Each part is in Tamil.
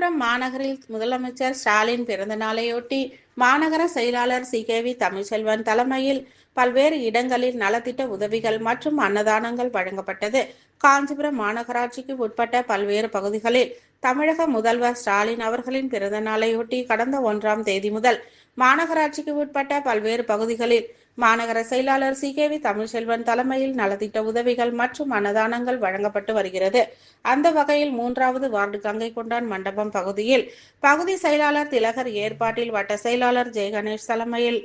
காஞ்சிபுரம் மாநகரில் முதலமைச்சர் ஸ்டாலின் பிறந்த நாளையொட்டி மாநகர செயலாளர் சி.கே.வி. தமிழ்செல்வன் தலைமையில் பல்வேறு இடங்களில் நலத்திட்ட உதவிகள் மற்றும் அன்னதானங்கள் வழங்கப்பட்டது. காஞ்சிபுரம் மாநகராட்சிக்கு உட்பட்ட பல்வேறு பகுதிகளில் தமிழக முதல்வர் ஸ்டாலின் அவர்களின் பிறந்த நாளையொட்டி கடந்த 1ஆம் தேதி முதல் மாநகராட்சிக்கு உட்பட்ட பல்வேறு பகுதிகளில் மாநகர செயலாளர் சி.கே.வி. தமிழ்செல்வன் தலைமையில் நலத்திட்ட உதவிகள் மற்றும் அன்னதானங்கள் வழங்கப்பட்டு வருகிறது. அந்த வகையில் 3வது வார்டு கங்கைகொண்டான் மண்டபம் பகுதியில் பகுதி செயலாளர் திலகர் ஏற்பாட்டில் வட்ட செயலாளர் ஜெயகணேஷ் தலைமையில்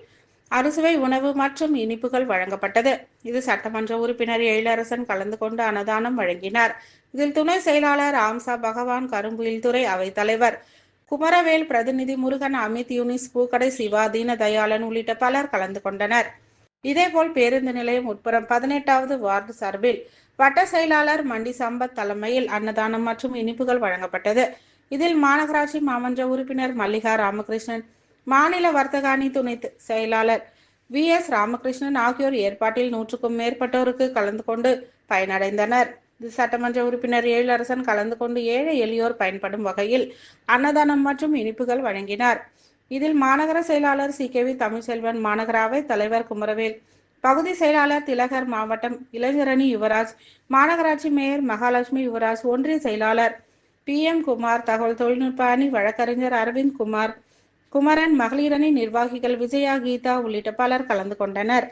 அறுசுவை உணவு மற்றும் இனிப்புகள் வழங்கப்பட்டது. இது சட்டமன்ற உறுப்பினர் எழிலரசன் கலந்து கொண்டு அன்னதானம் வழங்கினார். இதில் துணை செயலாளர் ஆம்சா பகவான், கரும்புயில்துறை அவைத்தலைவர் குமரவேல், பிரதிநிதி முருகன், அமித், யூனிஸ், பூக்கடை சிவா, தீனதயாளன் உள்ளிட்ட பலர் கலந்து கொண்டனர். இதேபோல் பேருந்து நிலையம் உட்புறம் 18வது வார்டு சார்பில் வட்ட செயலாளர் மண்டி சம்பத் தலைமையில் அன்னதானம் மற்றும் இனிப்புகள் வழங்கப்பட்டது. இதில் மாநகராட்சி மாமன்ற உறுப்பினர் மல்லிகா ராமகிருஷ்ணன், மாநில வர்த்தக அணி துணை செயலாளர் வி.எஸ். ராமகிருஷ்ணன் ஆகியோர் ஏற்பாட்டில் 100க்கும் மேற்பட்டோருக்கு கலந்து கொண்டு பயனடைந்தனர். சட்டமன்ற உறுப்பினர் எழிலரசன் கலந்து கொண்டு ஏழை எளியோர் பயன்படும் வகையில் அன்னதானம் மற்றும் இனிப்புகள் வழங்கினார். இதில் மாநகர செயலாளர் சி.கே.வி. தமிழ்செல்வன், மாநகர அவைத் தலைவர் குமரவேல், பகுதி செயலாளர் திலகர், மாவட்டம் இளைஞரணி யுவராஜ், மாநகராட்சி மேயர் மகாலட்சுமி யுவராஜ், ஒன்றிய செயலாளர் பி.எம். குமார், தகவல் தொழில்நுட்ப அணி வழக்கறிஞர் அரவிந்த் குமார், குமரன், மகளிரணி நிர்வாகிகள் விஜயா, கீதா உள்ளிட்ட பலர் கலந்து கொண்டனர்.